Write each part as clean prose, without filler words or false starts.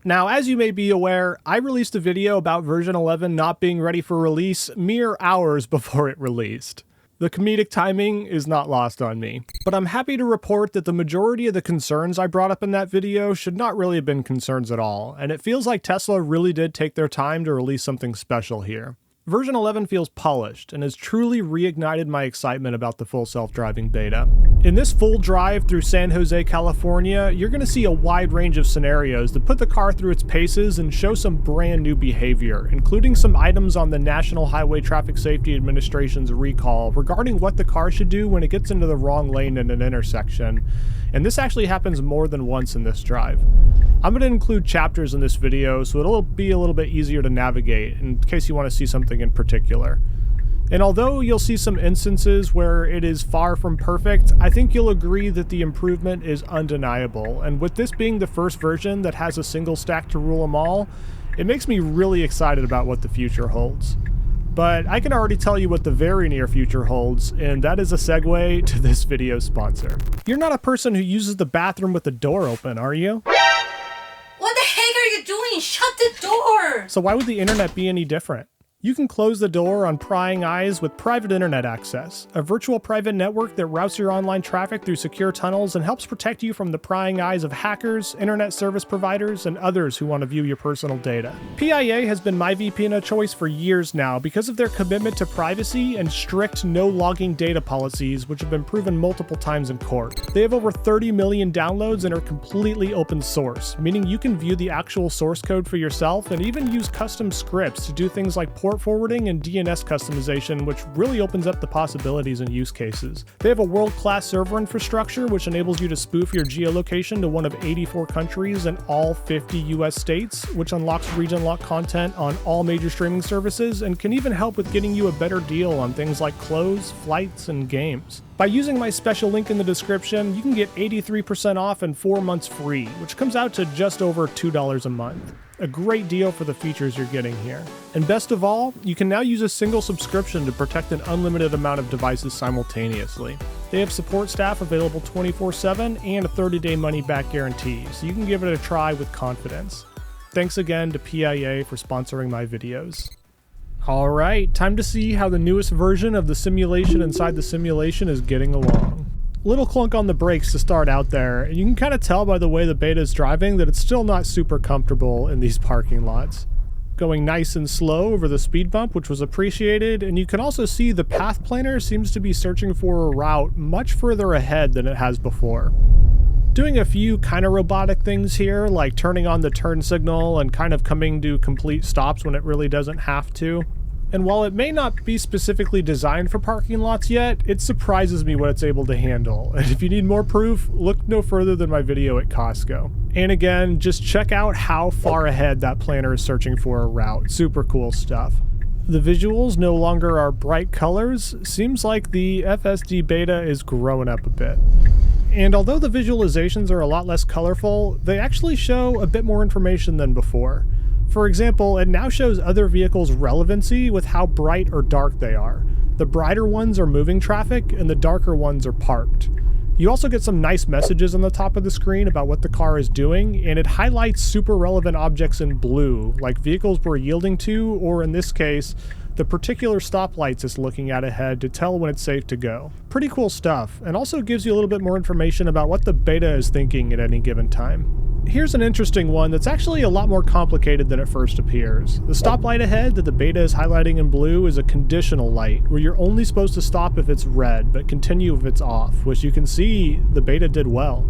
Now, as you may be aware, I released a video about version 11 not being ready for release mere hours before it released. The comedic timing is not lost on me, but I'm happy to report that the majority of the concerns I brought up in that video should not really have been concerns at all, and it feels like Tesla really did take their time to release something special here. Version 11 feels polished and has truly reignited my excitement about the full self-driving beta. In this full drive through San Jose, California, you're going to see a wide range of scenarios that put the car through its paces and show some brand new behavior, including some items on the National Highway Traffic Safety Administration's recall regarding what the car should do when it gets into the wrong lane in an intersection. And this actually happens more than once in this drive. I'm going to include chapters in this video so it'll be a little bit easier to navigate in case you want to see something in particular. And although you'll see some instances where it is far from perfect, I think you'll agree that the improvement is undeniable. And with this being the first version that has a single stack to rule them all, it makes me really excited about what the future holds. But I can already tell you what the very near future holds, and that is a segue to this video's sponsor. You're not a person who uses the bathroom with the door open, are you? What the heck are you doing? Shut the door! So why would the internet be any different? You can close the door on prying eyes with private internet access, a virtual private network that routes your online traffic through secure tunnels and helps protect you from the prying eyes of hackers, internet service providers, and others who want to view your personal data. PIA has been my VPN of choice for years now because of their commitment to privacy and strict no-logging data policies, which have been proven multiple times in court. They have over 30 million downloads and are completely open source, meaning you can view the actual source code for yourself and even use custom scripts to do things like port forwarding and DNS customization, which really opens up the possibilities and use cases. They have a world-class server infrastructure which enables you to spoof your geolocation to one of 84 countries and all 50 US states, which unlocks region-locked content on all major streaming services and can even help with getting you a better deal on things like clothes, flights, and games. By using my special link in the description, you can get 83% off and 4 months free, which comes out to just over $2 a month. A great deal for the features you're getting here. And best of all, you can now use a single subscription to protect an unlimited amount of devices simultaneously. They have support staff available 24/7 and a 30-day money-back guarantee, so you can give it a try with confidence. Thanks again to PIA for sponsoring my videos. Alright, time to see how the newest version of the simulation inside the simulation is getting along. Little clunk on the brakes to start out there, and you can kind of tell by the way the beta is driving that it's still not super comfortable in these parking lots. Going nice and slow over the speed bump, which was appreciated, and you can also see the path planner seems to be searching for a route much further ahead than it has before. Doing a few kind of robotic things here, like turning on the turn signal and kind of coming to complete stops when it really doesn't have to. And while it may not be specifically designed for parking lots yet, it surprises me what it's able to handle. And if you need more proof, look no further than my video at Costco. And again, just check out how far ahead that planner is searching for a route. Super cool stuff. The visuals no longer are bright colors. Seems like the FSD beta is growing up a bit. And although the visualizations are a lot less colorful, they actually show a bit more information than before. For example, it now shows other vehicles' relevancy with how bright or dark they are. The brighter ones are moving traffic, and the darker ones are parked. You also get some nice messages on the top of the screen about what the car is doing, and it highlights super relevant objects in blue, like vehicles we're yielding to, or in this case, the particular stoplights it's looking at ahead to tell when it's safe to go. Pretty cool stuff, and also gives you a little bit more information about what the beta is thinking at any given time. Here's an interesting one that's actually a lot more complicated than it first appears. The stoplight ahead that the beta is highlighting in blue is a conditional light, where you're only supposed to stop if it's red, but continue if it's off, which you can see the beta did well.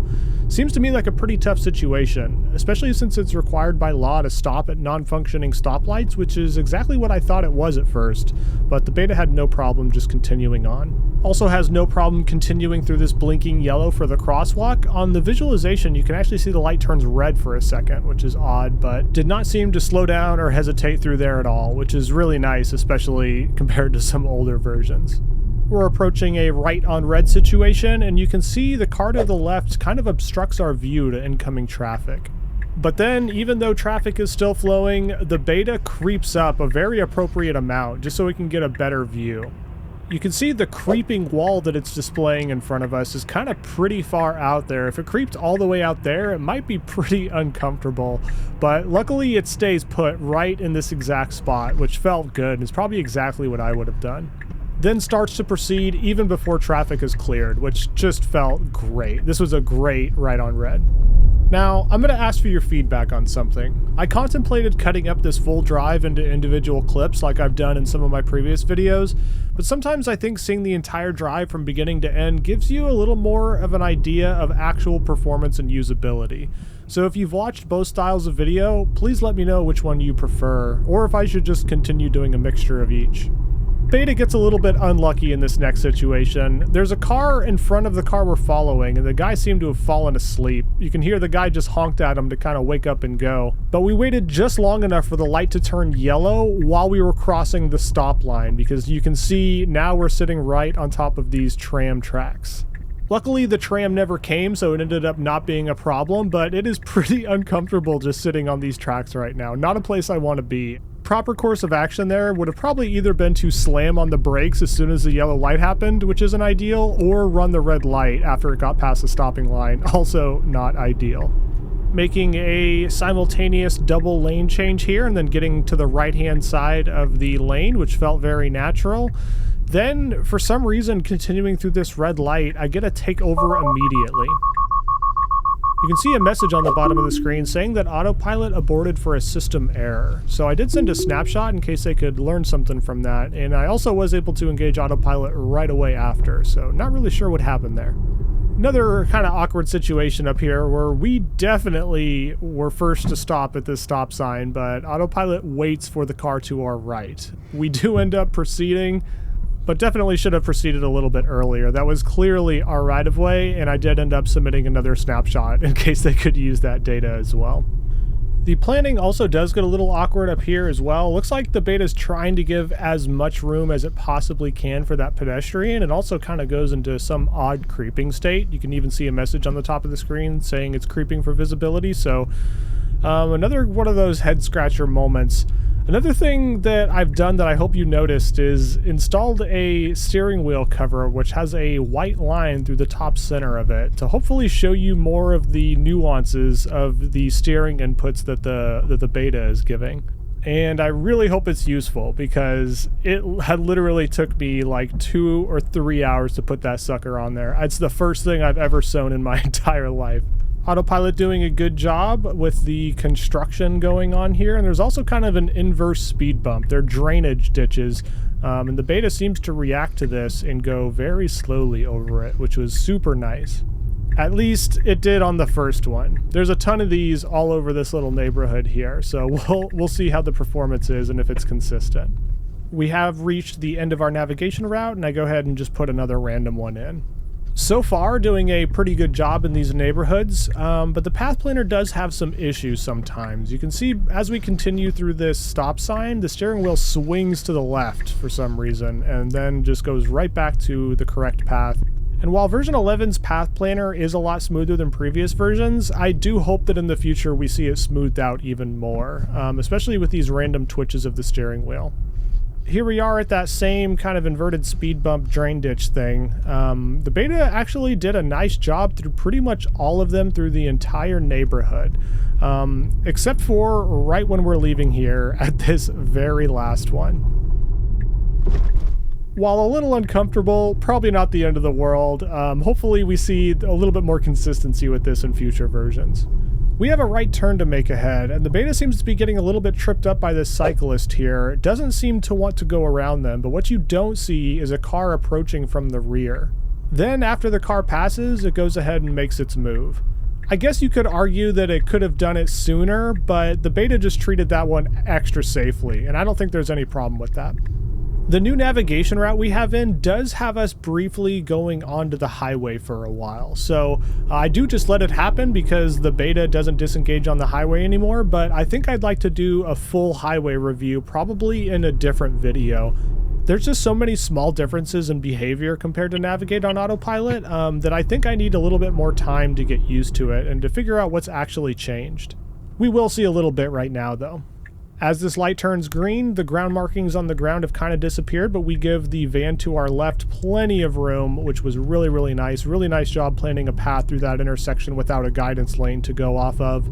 Seems to me like a pretty tough situation, especially since it's required by law to stop at non-functioning stoplights, which is exactly what I thought it was at first, but the beta had no problem just continuing on. Also has no problem continuing through this blinking yellow for the crosswalk. On the visualization, you can actually see the light turns red for a second, which is odd, but did not seem to slow down or hesitate through there at all, which is really nice, especially compared to some older versions. We're approaching a right on red situation, and you can see the car to the left kind of obstructs our view to incoming traffic. But then, even though traffic is still flowing, the beta creeps up a very appropriate amount just so we can get a better view. You can see the creeping wall that it's displaying in front of us is kind of pretty far out there. If it creeped all the way out there, it might be pretty uncomfortable, but luckily it stays put right in this exact spot, which felt good. It's probably exactly what I would have done. Then starts to proceed even before traffic is cleared, which just felt great. This was a great right on red. Now, I'm going to ask for your feedback on something. I contemplated cutting up this full drive into individual clips like I've done in some of my previous videos, but sometimes I think seeing the entire drive from beginning to end gives you a little more of an idea of actual performance and usability. So if you've watched both styles of video, please let me know which one you prefer, or if I should just continue doing a mixture of each. Beta gets a little bit unlucky in this next situation. There's a car in front of the car we're following, and the guy seemed to have fallen asleep. You can hear the guy just honked at him to kind of wake up and go. But we waited just long enough for the light to turn yellow while we were crossing the stop line, because you can see now we're sitting right on top of these tram tracks. Luckily, the tram never came, so it ended up not being a problem, but it is pretty uncomfortable just sitting on these tracks right now. Not a place I want to be. Proper course of action there would have probably either been to slam on the brakes as soon as the yellow light happened, which isn't ideal, or run the red light after it got past the stopping line, also not ideal. Making a simultaneous double lane change here and then getting to the right-hand side of the lane, which felt very natural. Then, for some reason, continuing through this red light, I get a takeover immediately. You can see a message on the bottom of the screen saying that autopilot aborted for a system error. So I did send a snapshot in case they could learn something from that, and I also was able to engage autopilot right away after, so not really sure what happened there. Another kind of awkward situation up here where we definitely were first to stop at this stop sign, but autopilot waits for the car to our right. We do end up proceeding, but definitely should have proceeded a little bit earlier. That was clearly our right-of-way, and I did end up submitting another snapshot in case they could use that data as well. The planning also does get a little awkward up here as well. Looks like the beta is trying to give as much room as it possibly can for that pedestrian. It also kind of goes into some odd creeping state. You can even see a message on the top of the screen saying it's creeping for visibility, so another one of those head-scratcher moments. Another thing that I've done that I hope you noticed is installed a steering wheel cover which has a white line through the top center of it to hopefully show you more of the nuances of the steering inputs that the beta is giving. And I really hope it's useful because it had literally took me like 2 or 3 hours to put that sucker on there. It's the first thing I've ever sewn in my entire life. Autopilot doing a good job with the construction going on here, and there's also kind of an inverse speed bump. They're drainage ditches, and the beta seems to react to this and go very slowly over it, which was super nice. At least it did on the first one. There's a ton of these all over this little neighborhood here, so we'll see how the performance is and if it's consistent. We have reached the end of our navigation route, and I go ahead and just put another random one in. So far, doing a pretty good job in these neighborhoods, but the path planner does have some issues sometimes. You can see as we continue through this stop sign, the steering wheel swings to the left for some reason, and then just goes right back to the correct path. And while version 11's path planner is a lot smoother than previous versions, I do hope that in the future we see it smoothed out even more, especially with these random twitches of the steering wheel. Here we are at that same kind of inverted speed bump drain ditch thing. The beta actually did a nice job through pretty much all of them through the entire neighborhood, except for right when we're leaving here at this very last one. While a little uncomfortable, probably not the end of the world. Hopefully we see a little bit more consistency with this in future versions. We have a right turn to make ahead, and the beta seems to be getting a little bit tripped up by this cyclist here. It doesn't seem to want to go around them, but what you don't see is a car approaching from the rear. Then, after the car passes, it goes ahead and makes its move. I guess you could argue that it could have done it sooner, but the beta just treated that one extra safely, and I don't think there's any problem with that. The new navigation route we have in does have us briefly going onto the highway for a while, so I do just let it happen because the beta doesn't disengage on the highway anymore, but I think I'd like to do a full highway review probably in a different video. There's just so many small differences in behavior compared to navigate on autopilot that I think I need a little bit more time to get used to it and to figure out what's actually changed. We will see a little bit right now though. As this light turns green, the ground markings on the ground have kind of disappeared, but we give the van to our left plenty of room, which was really, really nice. Really nice job planning a path through that intersection without a guidance lane to go off of.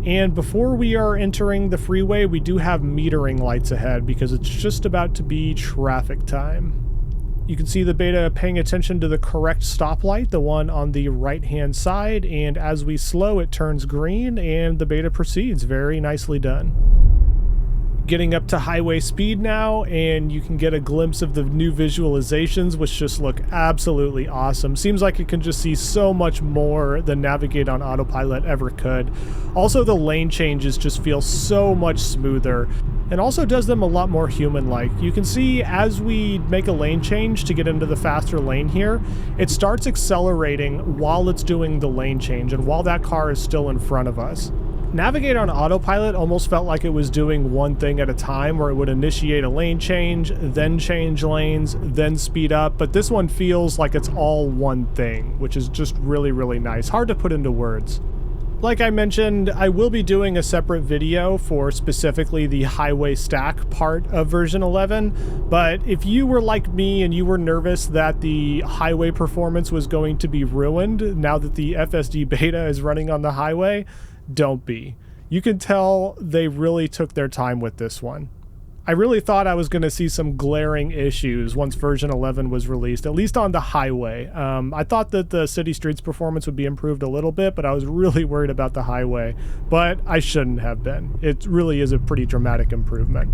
And before we are entering the freeway, we do have metering lights ahead because it's just about to be traffic time. You can see the beta paying attention to the correct stoplight, the one on the right-hand side, and as we slow, it turns green and the beta proceeds. Very nicely done. Getting up to highway speed now, and you can get a glimpse of the new visualizations, which just look absolutely awesome. Seems like it can just see so much more than Navigate on Autopilot ever could. Also, the lane changes just feel so much smoother, and also does them a lot more human-like. You can see as we make a lane change to get into the faster lane here, it starts accelerating while it's doing the lane change, and while that car is still in front of us. Navigate on Autopilot almost felt like it was doing one thing at a time, where it would initiate a lane change, then change lanes, then speed up, but this one feels like it's all one thing, which is just really, really nice. Hard to put into words. Like I mentioned, I will be doing a separate video for specifically the highway stack part of version 11, but if you were like me and you were nervous that the highway performance was going to be ruined now that the FSD beta is running on the highway, don't be. You can tell they really took their time with this one. I really thought I was going to see some glaring issues once version 11 was released, at least on the highway. I thought that the city streets performance would be improved a little bit, but I was really worried about the highway. But I shouldn't have been. It really is a pretty dramatic improvement.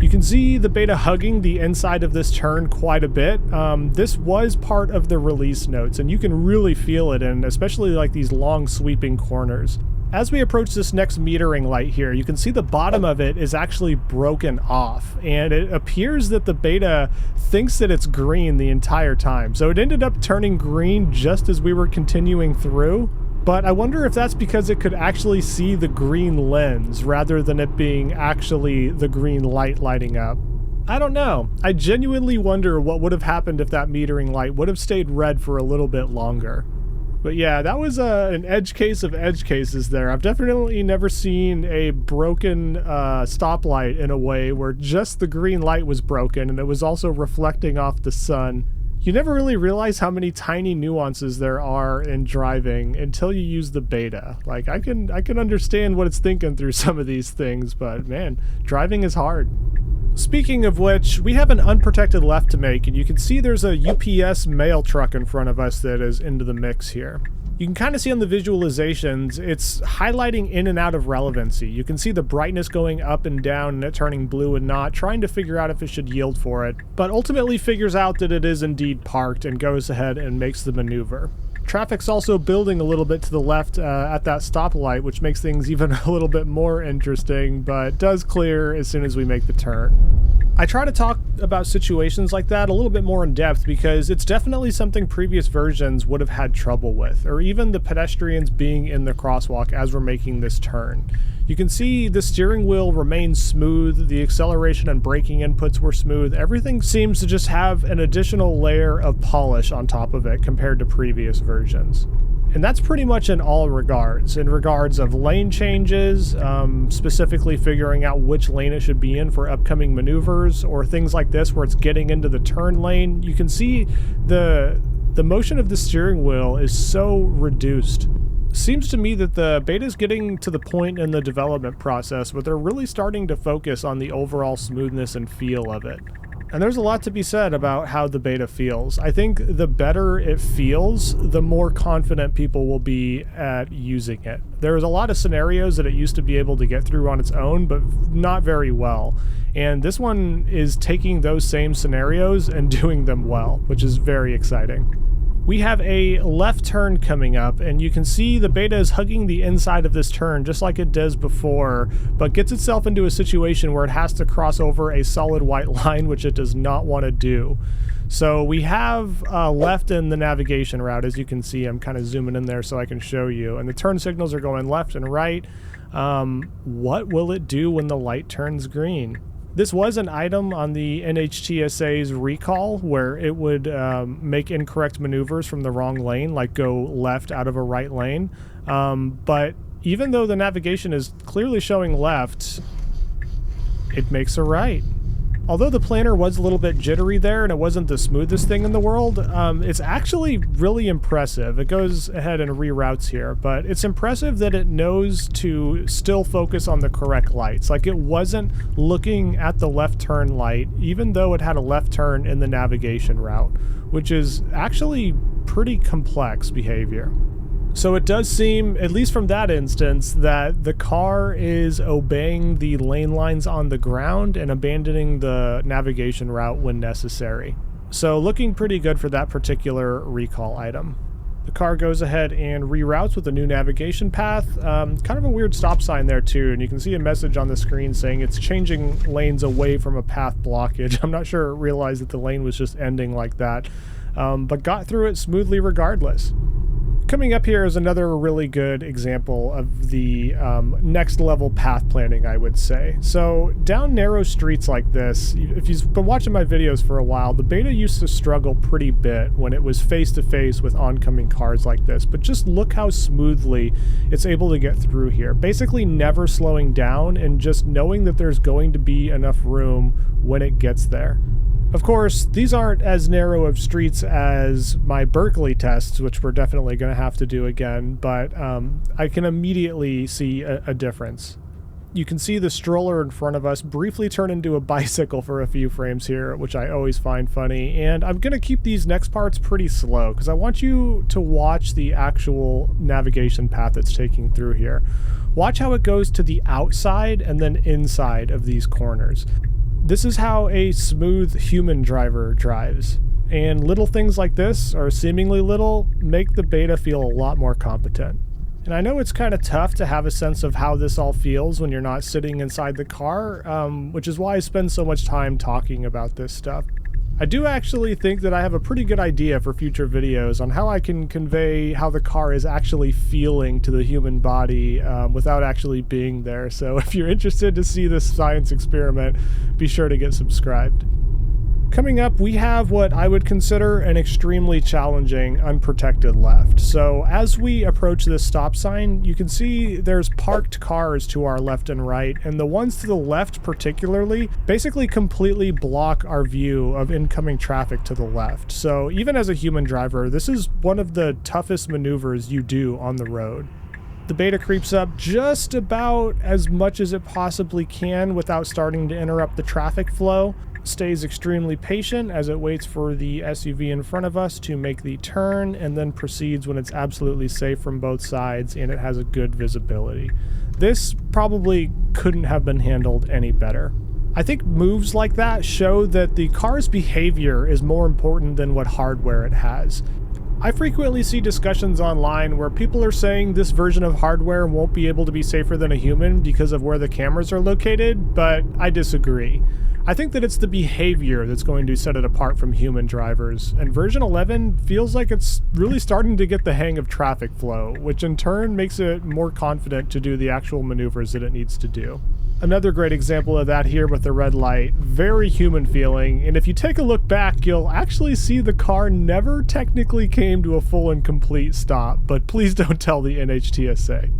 You can see the beta hugging the inside of this turn quite a bit. This was part of the release notes, and you can really feel it in especially like these long sweeping corners. As we approach this next metering light here, you can see the bottom of it is actually broken off, and it appears that the beta thinks that it's green the entire time. So it ended up turning green just as we were continuing through, but I wonder if that's because it could actually see the green lens rather than it being actually the green light lighting up. I don't know. I genuinely wonder what would have happened if that metering light would have stayed red for a little bit longer. But yeah, that was an edge case of edge cases there. I've definitely never seen a broken stoplight in a way where just the green light was broken and it was also reflecting off the sun. You never really realize how many tiny nuances there are in driving until you use the beta. Like, I can understand what it's thinking through some of these things, but man, driving is hard. Speaking of which, we have an unprotected left to make, and you can see there's a UPS mail truck in front of us that is into the mix here. You can kind of see on the visualizations, it's highlighting in and out of relevancy. You can see the brightness going up and down and it turning blue and not, trying to figure out if it should yield for it, but ultimately figures out that it is indeed parked and goes ahead and makes the maneuver. Traffic's also building a little bit to the left at that stoplight, which makes things even a little bit more interesting, but does clear as soon as we make the turn. I try to talk about situations like that a little bit more in depth because it's definitely something previous versions would have had trouble with, or even the pedestrians being in the crosswalk as we're making this turn. You can see the steering wheel remains smooth, the acceleration and braking inputs were smooth, everything seems to just have an additional layer of polish on top of it compared to previous versions. And that's pretty much in all regards. In regards of lane changes, specifically figuring out which lane it should be in for upcoming maneuvers, or things like this where it's getting into the turn lane. You can see the motion of the steering wheel is so reduced. Seems to me that the beta is getting to the point in the development process where they're really starting to focus on the overall smoothness and feel of it. And there's a lot to be said about how the beta feels. I think the better it feels, the more confident people will be at using it. There's a lot of scenarios that it used to be able to get through on its own, but not very well. And this one is taking those same scenarios and doing them well, which is very exciting. We have a left turn coming up, and you can see the beta is hugging the inside of this turn just like it does before, but gets itself into a situation where it has to cross over a solid white line, which it does not want to do. So we have left in the navigation route, as you can see. I'm kind of zooming in there so I can show you, and the turn signals are going left and right. What will it do when the light turns green? This was an item on the NHTSA's recall where it would make incorrect maneuvers from the wrong lane, like go left out of a right lane. But even though the navigation is clearly showing left, It makes a right. Although the planner was a little bit jittery there and it wasn't the smoothest thing in the world, it's actually really impressive. It goes ahead and reroutes here, but it's impressive that it knows to still focus on the correct lights. Like, it wasn't looking at the left turn light, even though it had a left turn in the navigation route, which is actually pretty complex behavior. So it does seem, at least from that instance, that the car is obeying the lane lines on the ground and abandoning the navigation route when necessary. So looking pretty good for that particular recall item. The car goes ahead and reroutes with a new navigation path. Kind of a weird stop sign there too, and you can see a message on the screen saying it's changing lanes away from a path blockage. I'm not sure it realized that the lane was just ending like that, but got through it smoothly regardless. Coming up here is another really good example of the next level path planning, I would say. So down narrow streets like this, if you've been watching my videos for a while, the beta used to struggle pretty bit when it was face to face with oncoming cars like this, but just look how smoothly it's able to get through here. Basically never slowing down and just knowing that there's going to be enough room when it gets there. Of course, these aren't as narrow of streets as my Berkeley tests, which we're definitely going to have to do again, but I can immediately see a difference. You can see the stroller in front of us briefly turn into a bicycle for a few frames here, which I always find funny, and I'm going to keep these next parts pretty slow because I want you to watch the actual navigation path it's taking through here. Watch how it goes to the outside and then inside of these corners. This is how a smooth human driver drives, and little things like this, or seemingly little, make the beta feel a lot more competent. And I know it's kind of tough to have a sense of how this all feels when you're not sitting inside the car, which is why I spend so much time talking about this stuff. I do actually think that I have a pretty good idea for future videos on how I can convey how the car is actually feeling to the human body without actually being there. So if you're interested to see this science experiment, be sure to get subscribed. Coming up, we have what I would consider an extremely challenging unprotected left. So as we approach this stop sign, you can see there's parked cars to our left and right, and the ones to the left particularly basically completely block our view of incoming traffic to the left. So even as a human driver, this is one of the toughest maneuvers you do on the road. The beta creeps up just about as much as it possibly can without starting to interrupt the traffic flow. Stays extremely patient as it waits for the SUV in front of us to make the turn, and then proceeds when it's absolutely safe from both sides and it has a good visibility. This probably couldn't have been handled any better. I think moves like that show that the car's behavior is more important than what hardware it has. I frequently see discussions online where people are saying this version of hardware won't be able to be safer than a human because of where the cameras are located, but I disagree. I think that it's the behavior that's going to set it apart from human drivers, and version 11 feels like it's really starting to get the hang of traffic flow, which in turn makes it more confident to do the actual maneuvers that it needs to do. Another great example of that here with the red light, very human feeling, and if you take a look back, you'll actually see the car never technically came to a full and complete stop, but please don't tell the NHTSA.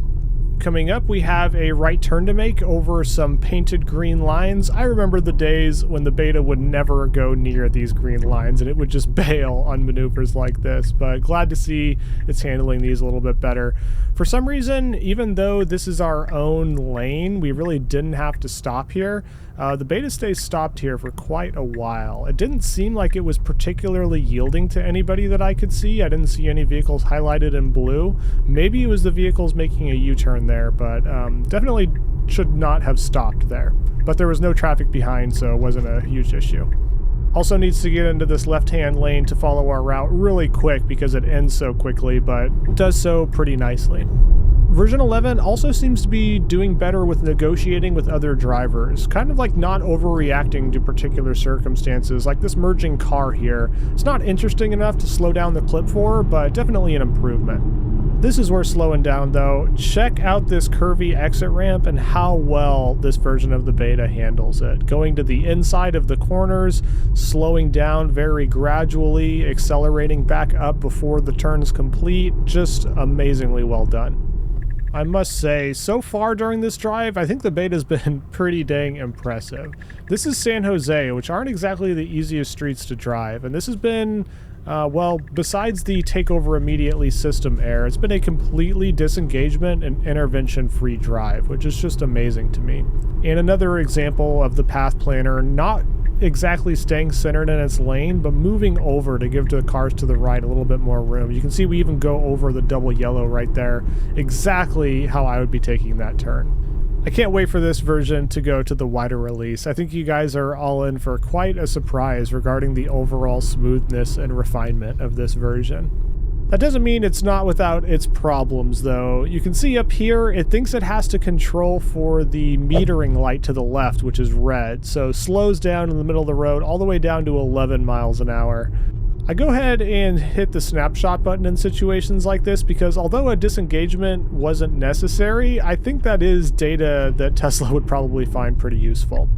Coming up, we have a right turn to make over some painted green lines. I remember the days when the beta would never go near these green lines and it would just bail on maneuvers like this, but glad to see it's handling these a little bit better. For some reason, even though this is our own lane, we really didn't have to stop here. The beta stays stopped here for quite a while. It didn't seem like it was particularly yielding to anybody that I could see. I didn't see any vehicles highlighted in blue. Maybe it was the vehicles making a U-turn there, but definitely should not have stopped there. But there was no traffic behind, so it wasn't a huge issue. Also needs to get into this left-hand lane to follow our route really quick because it ends so quickly, but does so pretty nicely. Version 11 also seems to be doing better with negotiating with other drivers, kind of like not overreacting to particular circumstances, like this merging car here. It's not interesting enough to slow down the clip for, but definitely an improvement. This is where slowing down though. Check out this curvy exit ramp and how well this version of the beta handles it. Going to the inside of the corners, slowing down very gradually, accelerating back up before the turn is complete. Just amazingly well done. I must say, so far during this drive, I think the beta's been pretty dang impressive. This is San Jose, which aren't exactly the easiest streets to drive, and this has been, well, besides the take over immediately system error, it's been a completely disengagement and intervention-free drive, which is just amazing to me. And another example of the path planner not exactly staying centered in its lane, but moving over to give to the cars to the right a little bit more room. You can see we even go over the double yellow right there, exactly how I would be taking that turn. I can't wait for this version to go to the wider release. I think you guys are all in for quite a surprise regarding the overall smoothness and refinement of this version. That doesn't mean it's not without its problems, though. You can see up here, it thinks it has to control for the metering light to the left, which is red, so slows down in the middle of the road all the way down to 11 miles an hour. I go ahead and hit the snapshot button in situations like this because although a disengagement wasn't necessary, I think that is data that Tesla would probably find pretty useful.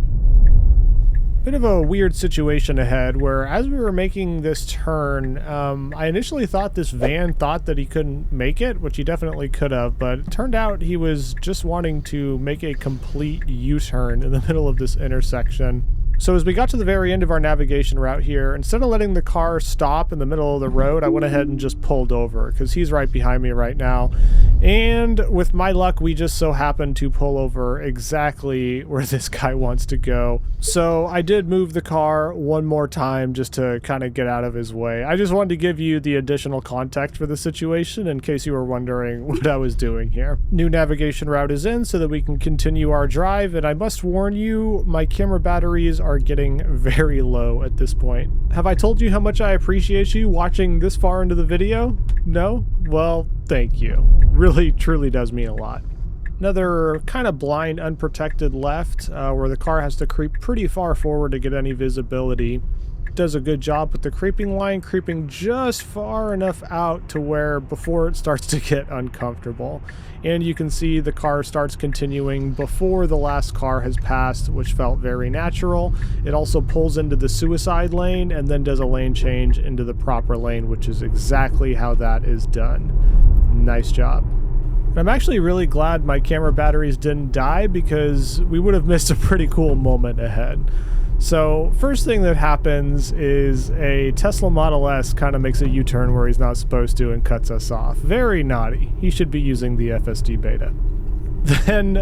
Bit of a weird situation ahead where as we were making this turn, I initially thought this van thought that he couldn't make it, which he definitely could have, but it turned out he was just wanting to make a complete U-turn in the middle of this intersection. So as we got to the very end of our navigation route here, instead of letting the car stop in the middle of the road, I went ahead and just pulled over because he's right behind me right now. And with my luck, we just so happened to pull over exactly where this guy wants to go. So I did move the car one more time just to kind of get out of his way. I just wanted to give you the additional context for the situation in case you were wondering what I was doing here. New navigation route is in so that we can continue our drive, and I must warn you, my camera batteries are getting very low at this point. Have I told you how much I appreciate you watching this far into the video? No? Well, thank you. Really, truly does mean a lot. Another kind of blind, unprotected left, where the car has to creep pretty far forward to get any visibility. Does a good job with the creeping line, creeping just far enough out to where before it starts to get uncomfortable. And you can see the car starts continuing before the last car has passed, which felt very natural. It also pulls into the suicide lane and then does a lane change into the proper lane, which is exactly how that is done. Nice job. I'm actually really glad my camera batteries didn't die because we would have missed a pretty cool moment ahead. So first thing that happens is a Tesla Model S kind of makes a U-turn where he's not supposed to and cuts us off. Very naughty. He should be using the FSD beta. Then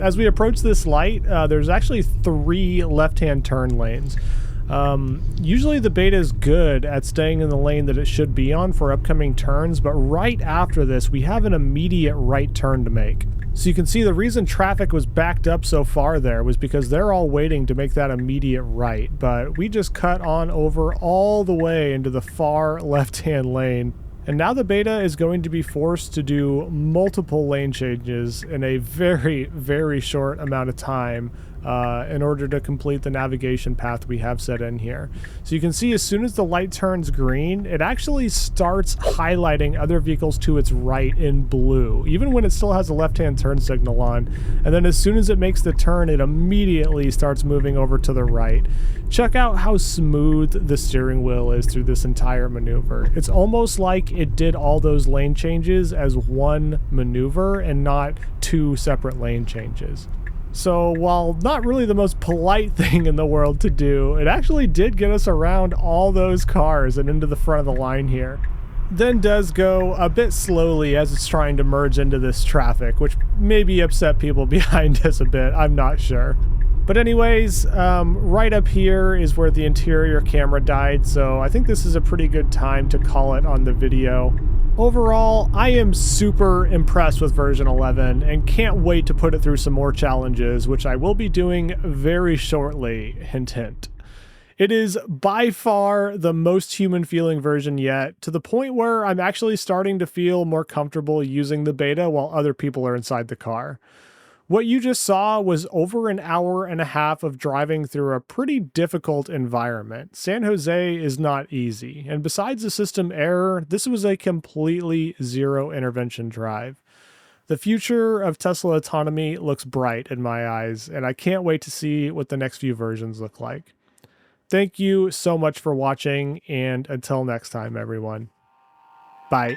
as we approach this light, there's actually 3 left-hand turn lanes. Usually the beta is good at staying in the lane that it should be on for upcoming turns, but right after this we have an immediate right turn to make. So you can see the reason traffic was backed up so far there was because they're all waiting to make that immediate right, but we just cut on over all the way into the far left-hand lane. And now the beta is going to be forced to do multiple lane changes in a very, very short amount of time in order to complete the navigation path we have set in here. So you can see as soon as the light turns green, it actually starts highlighting other vehicles to its right in blue, even when it still has a left-hand turn signal on. And then as soon as it makes the turn, it immediately starts moving over to the right. Check out how smooth the steering wheel is through this entire maneuver. It's almost like it did all those lane changes as one maneuver and not 2 separate lane changes. So while not really the most polite thing in the world to do, it actually did get us around all those cars and into the front of the line here. Then does go a bit slowly as it's trying to merge into this traffic, which maybe upset people behind us a bit, I'm not sure. But anyways, right up here is where the interior camera died, so I think this is a pretty good time to call it on the video. Overall, I am super impressed with version 11 and can't wait to put it through some more challenges, which I will be doing very shortly, hint hint. It is by far the most human-feeling version yet, to the point where I'm actually starting to feel more comfortable using the beta while other people are inside the car. What you just saw was over an hour and a half of driving through a pretty difficult environment. San Jose is not easy, and besides the system error, this was a completely zero intervention drive. The future of Tesla autonomy looks bright in my eyes, and I can't wait to see what the next few versions look like. Thank you so much for watching, and until next time, everyone. Bye.